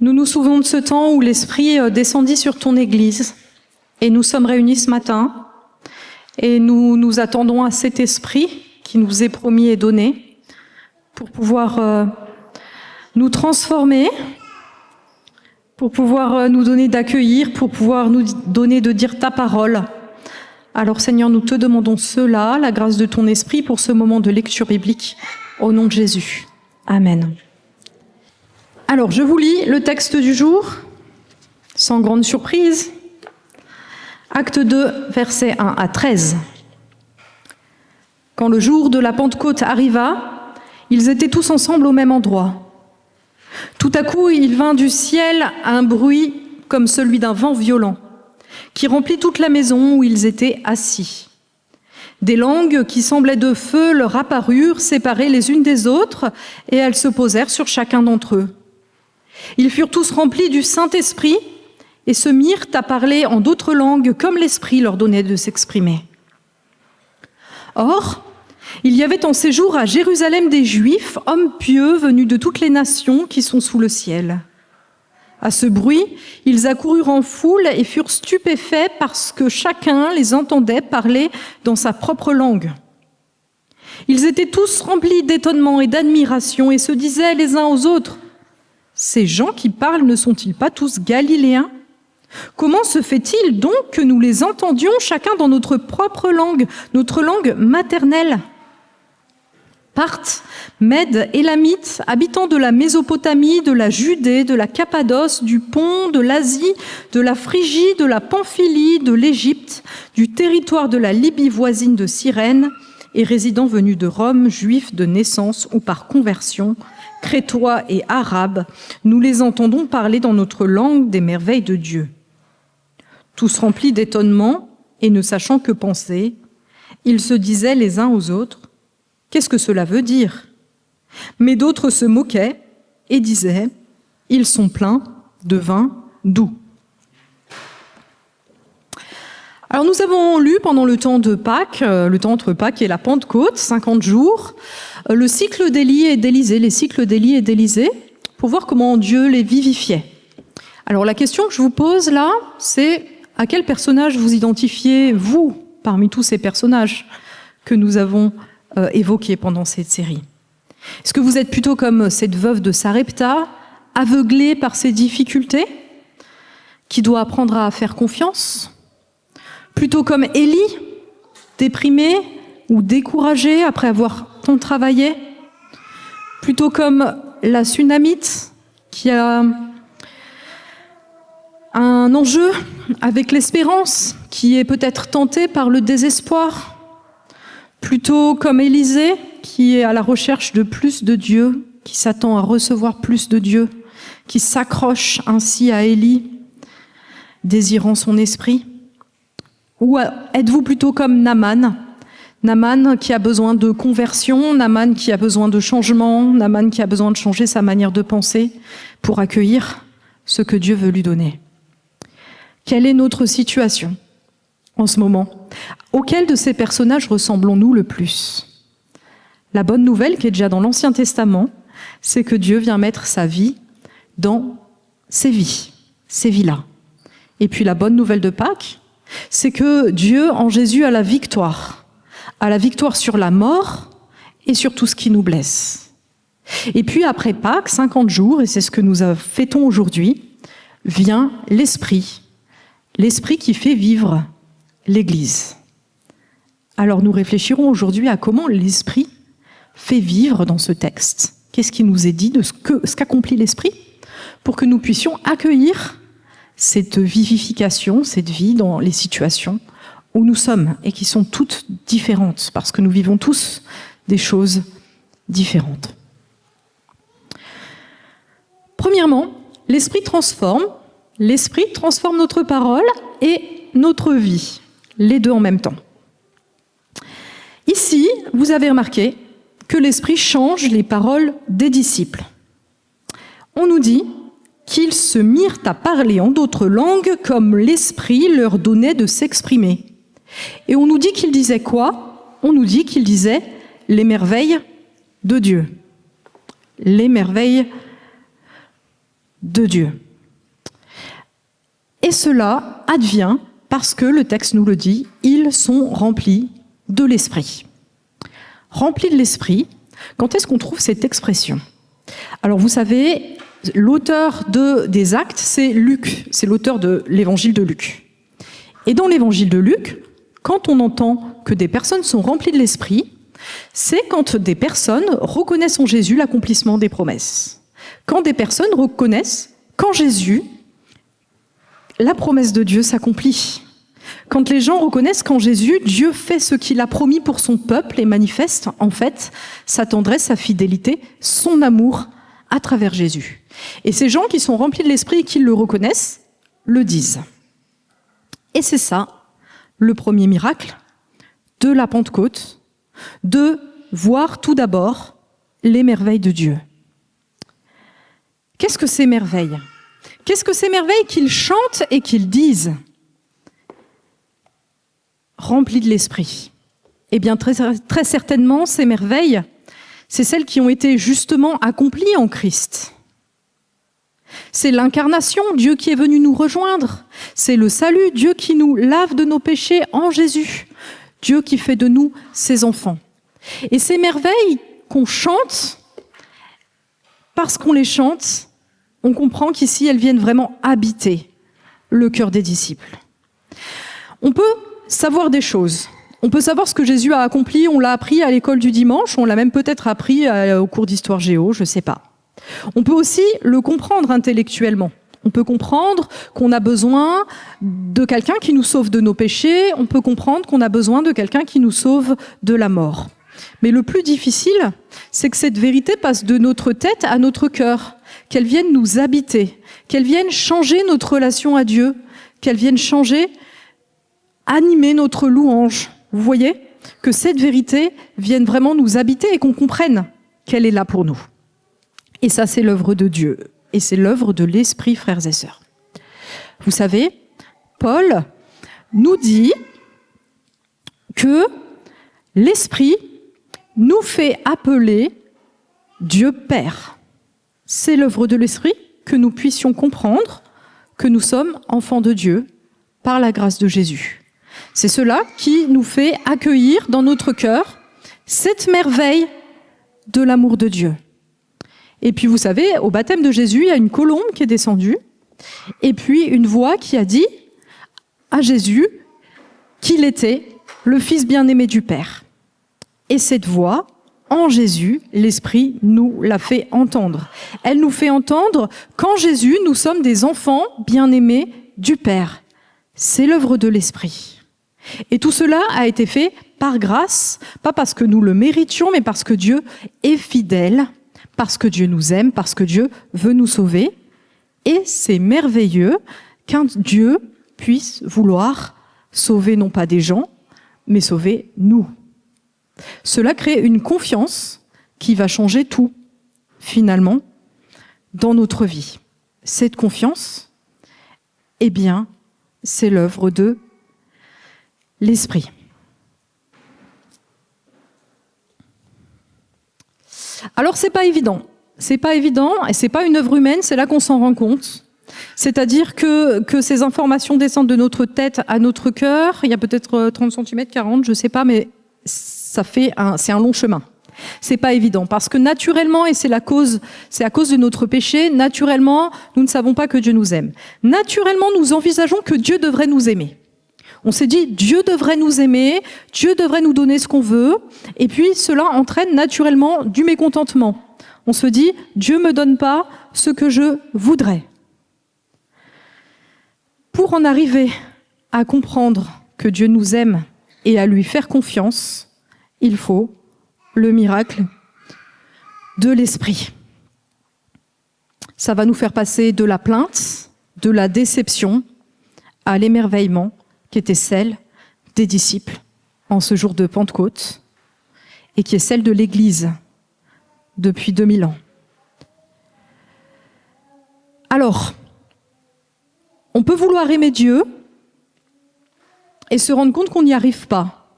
Nous nous souvenons de ce temps où l'Esprit descendit sur ton Église et nous sommes réunis ce matin et nous nous attendons à cet Esprit qui nous est promis et donné pour pouvoir nous transformer, pour pouvoir nous donner d'accueillir, pour pouvoir nous donner de dire ta parole. Alors Seigneur, nous te demandons cela, la grâce de ton Esprit pour ce moment de lecture biblique, au nom de Jésus. Amen. Alors, je vous lis le texte du jour, sans grande surprise. Acte 2, versets 1 à 13. Quand le jour de la Pentecôte arriva, ils étaient tous ensemble au même endroit. Tout à coup, il vint du ciel un bruit comme celui d'un vent violent, qui remplit toute la maison où ils étaient assis. Des langues qui semblaient de feu leur apparurent, séparées les unes des autres, et elles se posèrent sur chacun d'entre eux. Ils furent tous remplis du Saint-Esprit et se mirent à parler en d'autres langues comme l'Esprit leur donnait de s'exprimer. Or, il y avait en séjour à Jérusalem des Juifs, hommes pieux venus de toutes les nations qui sont sous le ciel. À ce bruit, ils accoururent en foule et furent stupéfaits parce que chacun les entendait parler dans sa propre langue. Ils étaient tous remplis d'étonnement et d'admiration et se disaient les uns aux autres: ces gens qui parlent ne sont-ils pas tous galiléens? Comment se fait-il donc que nous les entendions chacun dans notre propre langue, notre langue maternelle? Parthes, Mèdes, Élamites, habitants de la Mésopotamie, de la Judée, de la Cappadoce, du Pont, de l'Asie, de la Phrygie, de la Pamphylie, de l'Égypte, du territoire de la Libye voisine de Cyrène, et résidents venus de Rome, juifs de naissance ou par conversion, Crétois et Arabes, nous les entendons parler dans notre langue des merveilles de Dieu. Tous remplis d'étonnement et ne sachant que penser, ils se disaient les uns aux autres: qu'est-ce que cela veut dire? Mais d'autres se moquaient et disaient: ils sont pleins de vin doux. Alors nous avons lu pendant le temps de Pâques, le temps entre Pâques et la Pentecôte, 50 jours, le cycle d'Élie et d'Élisée, les cycles d'Élie et d'Élisée, pour voir comment Dieu les vivifiait. Alors la question que je vous pose là, c'est: à quel personnage vous identifiez, vous, parmi tous ces personnages que nous avons évoqués pendant cette série? Est-ce que vous êtes plutôt comme cette veuve de Sarepta, aveuglée par ses difficultés, qui doit apprendre à faire confiance? Plutôt comme Élie, déprimée ou découragée après avoir tant travaillé? Plutôt comme la Sunamite, qui a un enjeu avec l'espérance, qui est peut-être tentée par le désespoir? Plutôt comme Élisée, qui est à la recherche de plus de Dieu, qui s'attend à recevoir plus de Dieu, qui s'accroche ainsi à Élie, désirant son esprit? Ou êtes-vous plutôt comme Naaman? Naaman qui a besoin de conversion, Naaman qui a besoin de changement, Naaman qui a besoin de changer sa manière de penser pour accueillir ce que Dieu veut lui donner. Quelle est notre situation en ce moment? Auquel de ces personnages ressemblons-nous le plus? La bonne nouvelle, qui est déjà dans l'Ancien Testament, c'est que Dieu vient mettre sa vie dans ces vies, ces vies-là. Et puis la bonne nouvelle de Pâques, c'est que Dieu, en Jésus, a la victoire sur la mort et sur tout ce qui nous blesse. Et puis après Pâques, 50 jours, et c'est ce que nous fêtons aujourd'hui, vient l'Esprit qui fait vivre l'Église. Alors nous réfléchirons aujourd'hui à comment l'Esprit fait vivre dans ce texte. Qu'est-ce qui nous est dit de ce qu'accomplit l'Esprit pour que nous puissions accueillir cette vivification, cette vie dans les situations où nous sommes et qui sont toutes différentes parce que nous vivons tous des choses différentes. Premièrement, l'Esprit transforme notre parole et notre vie, les deux en même temps. Ici, vous avez remarqué que l'Esprit change les paroles des disciples. On nous dit qu'ils se mirent à parler en d'autres langues comme l'Esprit leur donnait de s'exprimer. Et on nous dit qu'ils disaient quoi? On nous dit qu'ils disaient les merveilles de Dieu. Les merveilles de Dieu. Et cela advient parce que le texte nous le dit, ils sont remplis de l'Esprit. Remplis de l'Esprit, quand est-ce qu'on trouve cette expression ? Alors vous savez, l'auteur des Actes, c'est Luc, c'est l'auteur de l'évangile de Luc. Et dans l'évangile de Luc, quand on entend que des personnes sont remplies de l'Esprit, c'est quand des personnes reconnaissent en Jésus l'accomplissement des promesses. Quand des personnes reconnaissent qu'en Jésus, la promesse de Dieu s'accomplit. Quand les gens reconnaissent qu'en Jésus, Dieu fait ce qu'il a promis pour son peuple et manifeste, en fait, sa tendresse, sa fidélité, son amour à travers Jésus. Et ces gens qui sont remplis de l'Esprit et qui le reconnaissent, le disent. Et c'est ça, le premier miracle de la Pentecôte, de voir tout d'abord les merveilles de Dieu. Qu'est-ce que ces merveilles ? Qu'est-ce que ces merveilles qu'ils chantent et qu'ils disent ? Remplis de l'Esprit. Eh bien, très certainement, ces merveilles, c'est celles qui ont été justement accomplies en Christ. C'est l'incarnation, Dieu qui est venu nous rejoindre. C'est le salut, Dieu qui nous lave de nos péchés en Jésus. Dieu qui fait de nous ses enfants. Et ces merveilles qu'on chante, parce qu'on les chante, on comprend qu'ici, elles viennent vraiment habiter le cœur des disciples. On peut savoir des choses. On peut savoir ce que Jésus a accompli, on l'a appris à l'école du dimanche, on l'a même peut-être appris au cours d'histoire géo, je ne sais pas. On peut aussi le comprendre intellectuellement. On peut comprendre qu'on a besoin de quelqu'un qui nous sauve de nos péchés, on peut comprendre qu'on a besoin de quelqu'un qui nous sauve de la mort. Mais le plus difficile, c'est que cette vérité passe de notre tête à notre cœur, qu'elle vienne nous habiter, qu'elle vienne changer notre relation à Dieu, qu'elle vienne animer notre louange. Vous voyez ? Que cette vérité vienne vraiment nous habiter et qu'on comprenne qu'elle est là pour nous. Et ça, c'est l'œuvre de Dieu. Et c'est l'œuvre de l'Esprit, frères et sœurs. Vous savez, Paul nous dit que l'Esprit nous fait appeler Dieu Père. C'est l'œuvre de l'Esprit que nous puissions comprendre que nous sommes enfants de Dieu par la grâce de Jésus. C'est cela qui nous fait accueillir dans notre cœur cette merveille de l'amour de Dieu. Et puis vous savez, au baptême de Jésus, il y a une colombe qui est descendue, et puis une voix qui a dit à Jésus qu'il était le Fils bien-aimé du Père. Et cette voix, en Jésus, l'Esprit nous l'a fait entendre. Elle nous fait entendre qu'en Jésus, nous sommes des enfants bien-aimés du Père. C'est l'œuvre de l'Esprit. Et tout cela a été fait par grâce, pas parce que nous le méritions, mais parce que Dieu est fidèle, parce que Dieu nous aime, parce que Dieu veut nous sauver. Et c'est merveilleux qu'un Dieu puisse vouloir sauver non pas des gens, mais sauver nous. Cela crée une confiance qui va changer tout, finalement, dans notre vie. Cette confiance, eh bien, c'est l'œuvre de l'Esprit. Alors, c'est pas évident. C'est pas évident, et c'est pas une œuvre humaine, c'est là qu'on s'en rend compte. C'est-à-dire que ces informations descendent de notre tête à notre cœur. Il y a peut-être 30 cm, 40, je sais pas, mais c'est un long chemin. C'est pas évident, parce que naturellement, et c'est à cause de notre péché, naturellement, nous ne savons pas que Dieu nous aime. Naturellement, nous envisageons que Dieu devrait nous aimer. On s'est dit, Dieu devrait nous aimer, Dieu devrait nous donner ce qu'on veut, et puis cela entraîne naturellement du mécontentement. On se dit, Dieu ne me donne pas ce que je voudrais. Pour en arriver à comprendre que Dieu nous aime et à lui faire confiance, il faut le miracle de l'Esprit. Ça va nous faire passer de la plainte, de la déception, à l'émerveillement qui était celle des disciples en ce jour de Pentecôte et qui est celle de l'Église depuis 2000 ans. Alors, on peut vouloir aimer Dieu et se rendre compte qu'on n'y arrive pas.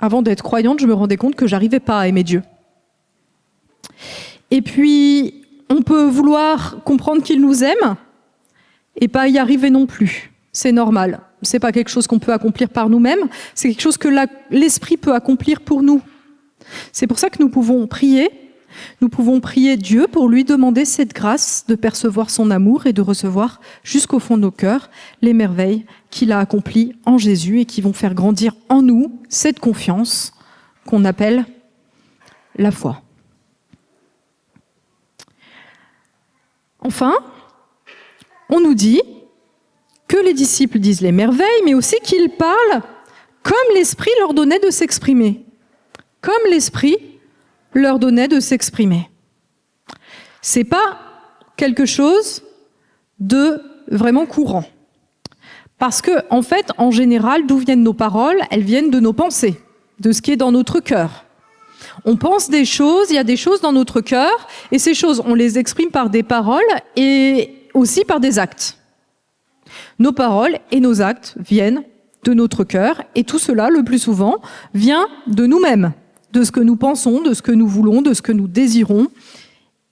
Avant d'être croyante, je me rendais compte que j'arrivais pas à aimer Dieu. Et puis, On peut vouloir comprendre qu'il nous aime et pas y arriver non plus. C'est normal. C'est pas quelque chose qu'on peut accomplir par nous-mêmes, c'est quelque chose que l'Esprit peut accomplir pour nous. C'est pour ça que nous pouvons prier Dieu pour lui demander cette grâce de percevoir son amour et de recevoir jusqu'au fond de nos cœurs les merveilles qu'il a accomplies en Jésus et qui vont faire grandir en nous cette confiance qu'on appelle la foi. Enfin, on nous dit que les disciples disent les merveilles, mais aussi qu'ils parlent comme l'Esprit leur donnait de s'exprimer. Comme l'Esprit leur donnait de s'exprimer. C'est pas quelque chose de vraiment courant. Parce que, en fait, en général, d'où viennent nos paroles? Elles viennent de nos pensées, de ce qui est dans notre cœur. On pense des choses, il y a des choses dans notre cœur, et ces choses, on les exprime par des paroles et aussi par des actes. Nos paroles et nos actes viennent de notre cœur, et tout cela, le plus souvent, vient de nous-mêmes, de ce que nous pensons, de ce que nous voulons, de ce que nous désirons,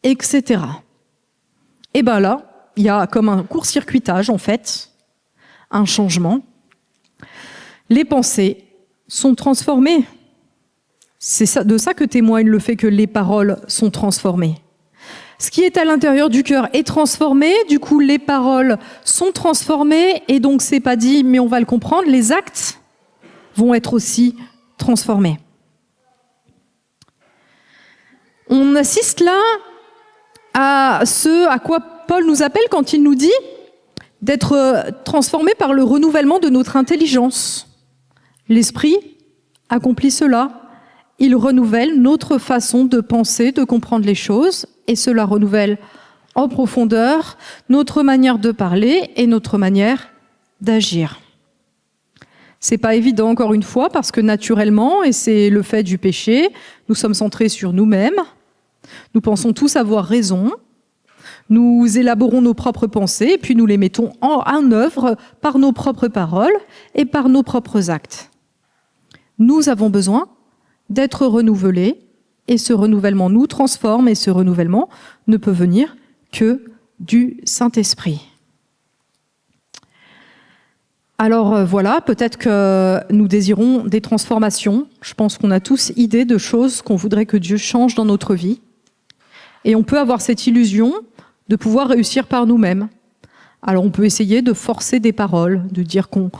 etc. Et bien là, il y a comme un court-circuitage, en fait, un changement. Les pensées sont transformées. C'est de ça que témoigne le fait que les paroles sont transformées. Ce qui est à l'intérieur du cœur est transformé, du coup les paroles sont transformées, et donc c'est pas dit, mais on va le comprendre, les actes vont être aussi transformés. On assiste là à ce à quoi Paul nous appelle quand il nous dit d'être transformé par le renouvellement de notre intelligence. L'Esprit accomplit cela. Il renouvelle notre façon de penser, de comprendre les choses, et cela renouvelle en profondeur notre manière de parler et notre manière d'agir. C'est pas évident, encore une fois, parce que naturellement, et c'est le fait du péché, nous sommes centrés sur nous-mêmes, nous pensons tous avoir raison, nous élaborons nos propres pensées, et puis nous les mettons en œuvre par nos propres paroles et par nos propres actes. Nous avons besoin d'être renouvelés, et ce renouvellement nous transforme, et ce renouvellement ne peut venir que du Saint-Esprit. Alors voilà, peut-être que nous désirons des transformations. Je pense qu'on a tous idée de choses qu'on voudrait que Dieu change dans notre vie. Et on peut avoir cette illusion de pouvoir réussir par nous-mêmes. Alors on peut essayer de forcer des paroles, de dire qu'on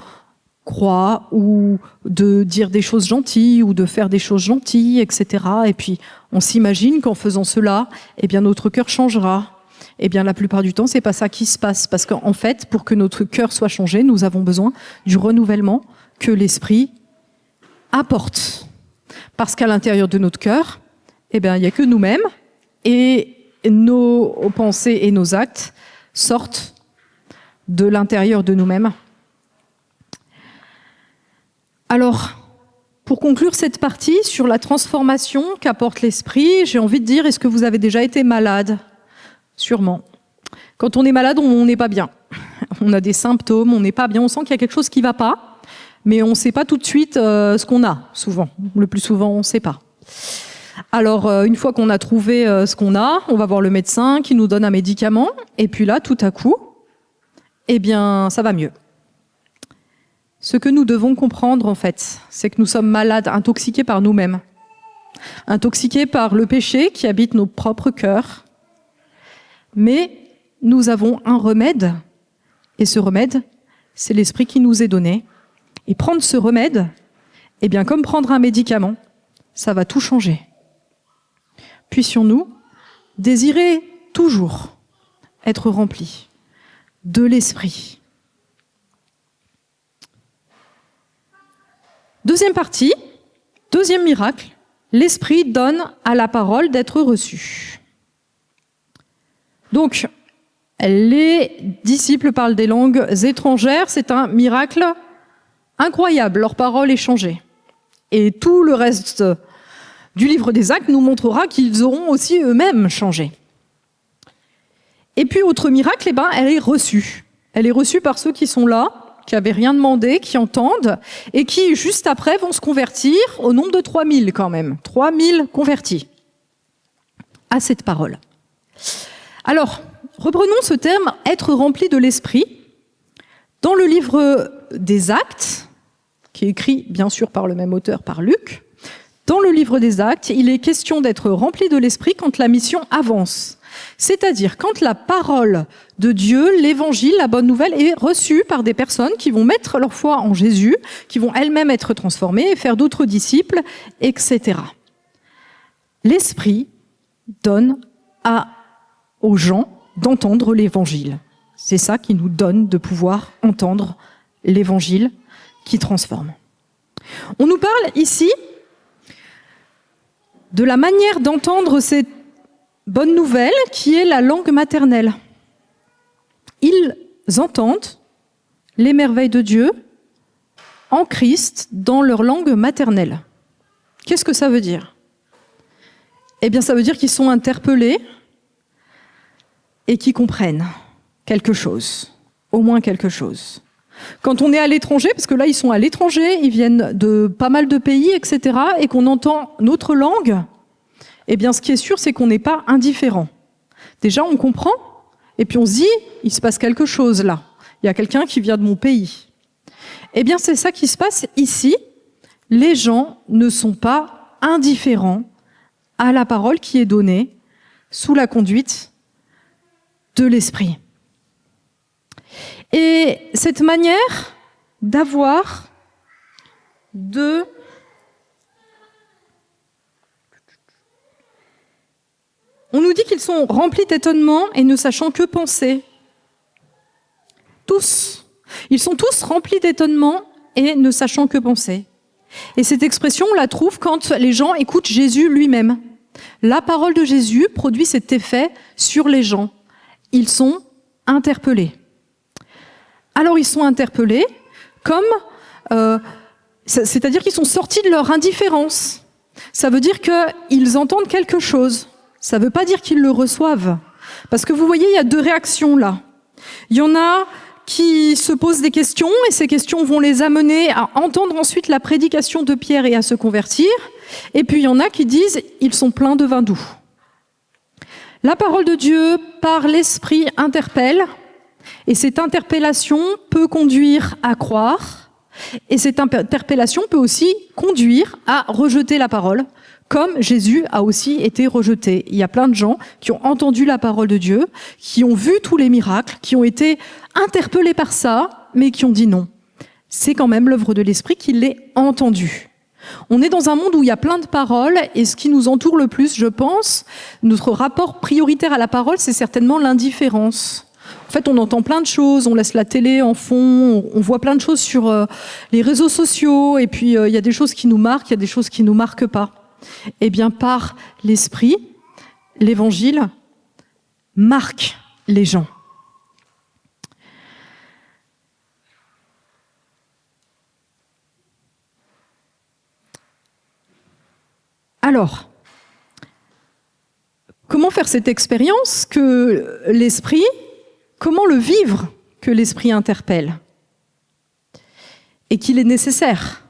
croit, ou de dire des choses gentilles, ou de faire des choses gentilles, etc. Et puis on s'imagine qu'en faisant cela, eh bien notre cœur changera. Eh bien, la plupart du temps, c'est pas ça qui se passe. Parce qu'en fait, pour que notre cœur soit changé, nous avons besoin du renouvellement que l'Esprit apporte. Parce qu'à l'intérieur de notre cœur, eh bien, il n'y a que nous-mêmes, et nos pensées et nos actes sortent de l'intérieur de nous-mêmes. Alors, pour conclure cette partie sur la transformation qu'apporte l'Esprit, j'ai envie de dire, est-ce que vous avez déjà été malade ? Sûrement. Quand on est malade, on n'est pas bien. On a des symptômes, on n'est pas bien, on sent qu'il y a quelque chose qui ne va pas, mais on ne sait pas tout de suite ce qu'on a, souvent. Le plus souvent, on ne sait pas. Alors, une fois qu'on a trouvé ce qu'on a, on va voir le médecin qui nous donne un médicament, et puis là, tout à coup, eh bien, ça va mieux. Ce que nous devons comprendre, en fait, c'est que nous sommes malades, intoxiqués par nous-mêmes. Intoxiqués par le péché qui habite nos propres cœurs. Mais nous avons un remède, et ce remède, c'est l'Esprit qui nous est donné. Et prendre ce remède, eh bien, comme prendre un médicament, ça va tout changer. Puissions-nous désirer toujours être remplis de l'Esprit. Deuxième partie, deuxième miracle, l'Esprit donne à la parole d'être reçue. Donc, les disciples parlent des langues étrangères, c'est un miracle incroyable, leur parole est changée. Et tout le reste du livre des Actes nous montrera qu'ils auront aussi eux-mêmes changé. Et puis, autre miracle, elle est reçue. Elle est reçue par ceux qui sont là, qui n'avaient rien demandé, qui entendent, et qui, juste après, vont se convertir au nombre de 3000 quand même. 3000 convertis à cette parole. Alors, reprenons ce terme « être rempli de l'Esprit ». Dans le livre des Actes, qui est écrit bien sûr par le même auteur, par Luc, dans le livre des Actes, il est question d'être rempli de l'Esprit quand la mission avance. C'est-à-dire quand la parole de Dieu, l'évangile, la bonne nouvelle est reçue par des personnes qui vont mettre leur foi en Jésus, qui vont elles-mêmes être transformées et faire d'autres disciples, etc. L'Esprit donne aux gens d'entendre l'évangile. C'est ça qui nous donne de pouvoir entendre l'évangile qui transforme. On nous parle ici de la manière d'entendre cette bonne nouvelle qui est la langue maternelle. Ils entendent les merveilles de Dieu en Christ dans leur langue maternelle. Qu'est-ce que ça veut dire ? Eh bien, ça veut dire qu'ils sont interpellés et qu'ils comprennent quelque chose, au moins quelque chose. Quand on est à l'étranger, parce que là, ils sont à l'étranger, ils viennent de pas mal de pays, etc., et qu'on entend notre langue, eh bien, ce qui est sûr, c'est qu'on n'est pas indifférent. Déjà, on comprend, et puis on se dit, il se passe quelque chose là. Il y a quelqu'un qui vient de mon pays. Eh bien, c'est ça qui se passe ici. Les gens ne sont pas indifférents à la parole qui est donnée sous la conduite de l'Esprit. Et cette manière d'avoir On nous dit qu'ils sont remplis d'étonnement et ne sachant que penser. Tous. Ils sont tous remplis d'étonnement et ne sachant que penser. Et cette expression, on la trouve quand les gens écoutent Jésus lui-même. La parole de Jésus produit cet effet sur les gens. Ils sont interpellés. Alors ils sont interpellés comme... c'est-à-dire qu'ils sont sortis de leur indifférence. Ça veut dire qu'ils entendent quelque chose. Ça ne veut pas dire qu'ils le reçoivent. Parce que vous voyez, il y a deux réactions là. Il y en a qui se posent des questions et ces questions vont les amener à entendre ensuite la prédication de Pierre et à se convertir. Et puis il y en a qui disent « ils sont pleins de vin doux ». La parole de Dieu, par l'Esprit, interpelle. Et cette interpellation peut conduire à croire. Et cette interpellation peut aussi conduire à rejeter la parole, comme Jésus a aussi été rejeté. Il y a plein de gens qui ont entendu la parole de Dieu, qui ont vu tous les miracles, qui ont été interpellés par ça, mais qui ont dit non. C'est quand même l'œuvre de l'Esprit qui l'ait entendu. On est dans un monde où il y a plein de paroles, et ce qui nous entoure le plus, je pense, notre rapport prioritaire à la parole, c'est certainement l'indifférence. En fait, on entend plein de choses, on laisse la télé en fond, on voit plein de choses sur les réseaux sociaux, et puis il y a des choses qui nous marquent, il y a des choses qui ne nous marquent pas. Eh bien, par l'Esprit, l'Évangile marque les gens. Alors, comment faire cette expérience que l'Esprit, comment le vivre que l'Esprit interpelle et qu'il est nécessaire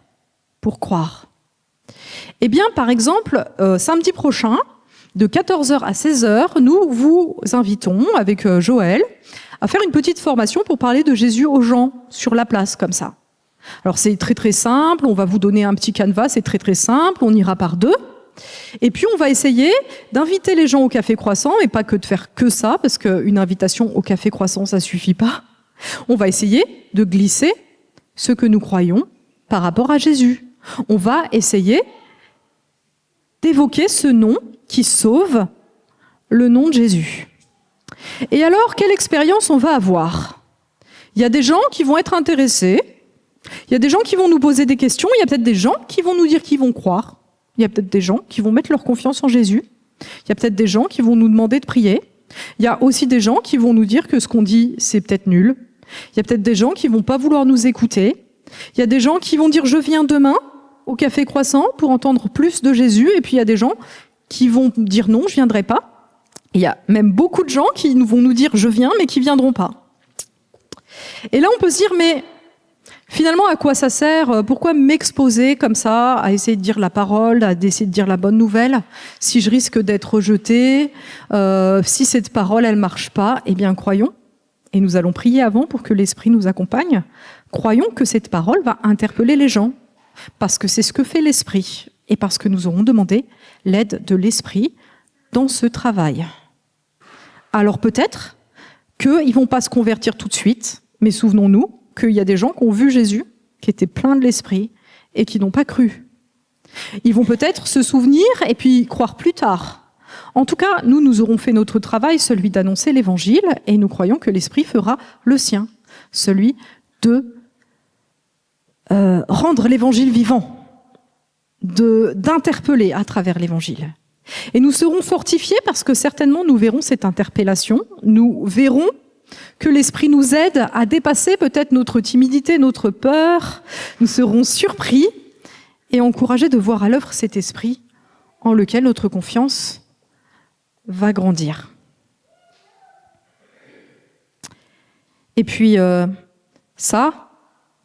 pour croire? Eh bien, par exemple, samedi prochain, de 14h à 16h, nous vous invitons, avec Joël, à faire une petite formation pour parler de Jésus aux gens, sur la place, comme ça. Alors, c'est très très simple, on va vous donner un petit canevas, c'est très très simple, on ira par deux. Et puis, on va essayer d'inviter les gens au Café Croissant, et pas que de faire que ça, parce qu'une invitation au Café Croissant, ça suffit pas. On va essayer de glisser ce que nous croyons par rapport à Jésus. On va essayer d'évoquer ce nom qui sauve, le nom de Jésus. Et alors, quelle expérience on va avoir? Il y a des gens qui vont être intéressés, il y a des gens qui vont nous poser des questions, il y a peut-être des gens qui vont nous dire qu'ils vont croire, il y a peut-être des gens qui vont mettre leur confiance en Jésus, il y a peut-être des gens qui vont nous demander de prier, il y a aussi des gens qui vont nous dire que ce qu'on dit, c'est peut-être nul, il y a peut-être des gens qui vont pas vouloir nous écouter, il y a des gens qui vont dire « je viens demain », au Café Croissant pour entendre plus de Jésus, et puis il y a des gens qui vont dire non, je viendrai pas. Il y a même beaucoup de gens qui vont nous dire je viens, mais qui viendront pas. Et là, on peut se dire, mais Finalement, à quoi ça sert? Pourquoi m'exposer comme ça, à essayer de dire la parole, à essayer de dire la bonne nouvelle, si je risque d'être rejeté, si cette parole, elle marche pas? Eh bien, croyons, et nous allons prier avant pour que l'Esprit nous accompagne, croyons que cette parole va interpeller les gens, parce que c'est ce que fait l'Esprit, et parce que nous aurons demandé l'aide de l'Esprit dans ce travail. Alors peut-être qu'ils ne vont pas se convertir tout de suite, mais souvenons-nous qu'il y a des gens qui ont vu Jésus, qui étaient pleins de l'Esprit, et qui n'ont pas cru. Ils vont peut-être se souvenir et puis croire plus tard. En tout cas, nous aurons fait notre travail, celui d'annoncer l'Évangile, et nous croyons que l'Esprit fera le sien, celui de rendre l'Évangile vivant, d'interpeller à travers l'Évangile. Et nous serons fortifiés parce que certainement nous verrons cette interpellation, nous verrons que l'Esprit nous aide à dépasser peut-être notre timidité, notre peur. Nous serons surpris et encouragés de voir à l'œuvre cet Esprit en lequel notre confiance va grandir. Et puis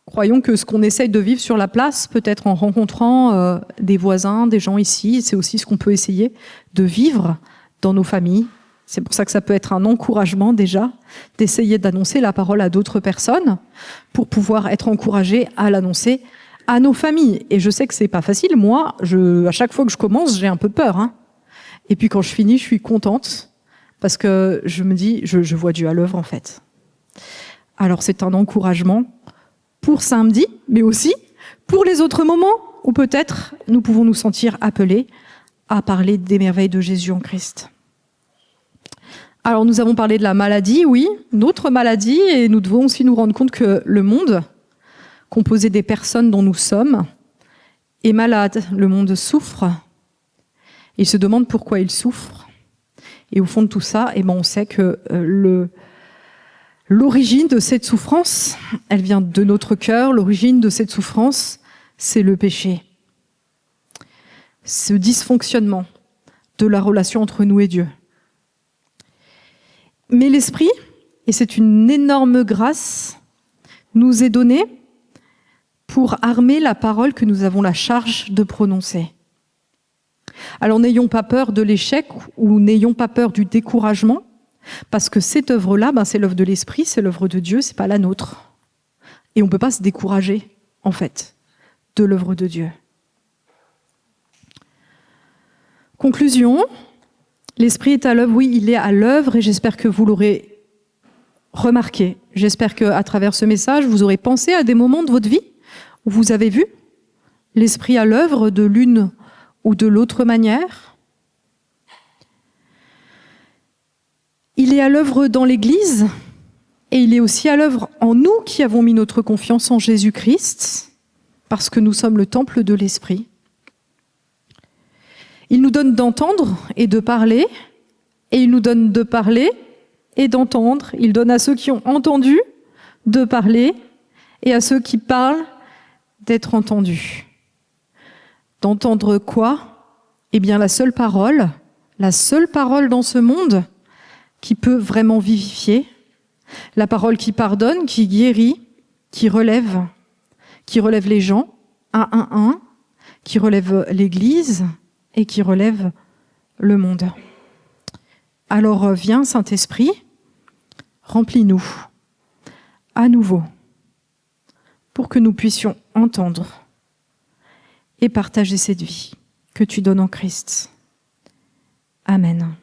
croyons que ce qu'on essaye de vivre sur la place, peut-être en rencontrant des voisins, des gens ici, c'est aussi ce qu'on peut essayer de vivre dans nos familles. C'est pour ça que ça peut être un encouragement déjà, d'essayer d'annoncer la parole à d'autres personnes pour pouvoir être encouragé à l'annoncer à nos familles. Et je sais que c'est pas facile. Moi, à chaque fois que je commence, j'ai un peu peur. Et puis quand je finis, je suis contente parce que je me dis, je vois Dieu à l'œuvre en fait. Alors c'est un encouragement pour samedi, mais aussi pour les autres moments où peut-être nous pouvons nous sentir appelés à parler des merveilles de Jésus en Christ. Alors nous avons parlé de la maladie, oui, notre maladie, et nous devons aussi nous rendre compte que le monde, composé des personnes dont nous sommes, est malade. Le monde souffre. Il se demande pourquoi il souffre. Et au fond de tout ça, on sait que l'origine de cette souffrance, elle vient de notre cœur. L'origine de cette souffrance, c'est le péché. Ce dysfonctionnement de la relation entre nous et Dieu. Mais l'Esprit, et c'est une énorme grâce, nous est donné pour armer la parole que nous avons la charge de prononcer. Alors n'ayons pas peur de l'échec ou n'ayons pas peur du découragement, parce que cette œuvre-là, c'est l'œuvre de l'Esprit, c'est l'œuvre de Dieu, c'est pas la nôtre. Et on ne peut pas se décourager, en fait, de l'œuvre de Dieu. Conclusion. L'Esprit est à l'œuvre, oui, il est à l'œuvre et j'espère que vous l'aurez remarqué. J'espère qu'à travers ce message, vous aurez pensé à des moments de votre vie où vous avez vu l'Esprit à l'œuvre de l'une ou de l'autre manière. Il est à l'œuvre dans l'Église et il est aussi à l'œuvre en nous qui avons mis notre confiance en Jésus-Christ parce que nous sommes le temple de l'Esprit. Il nous donne d'entendre et de parler, et il nous donne de parler et d'entendre. Il donne à ceux qui ont entendu de parler, et à ceux qui parlent d'être entendus. D'entendre quoi? Eh bien, la seule parole dans ce monde qui peut vraiment vivifier, la parole qui pardonne, qui guérit, qui relève les gens, un, qui relève l'Église, et qui relève le monde. Alors viens, Saint-Esprit, remplis-nous à nouveau pour que nous puissions entendre et partager cette vie que tu donnes en Christ. Amen.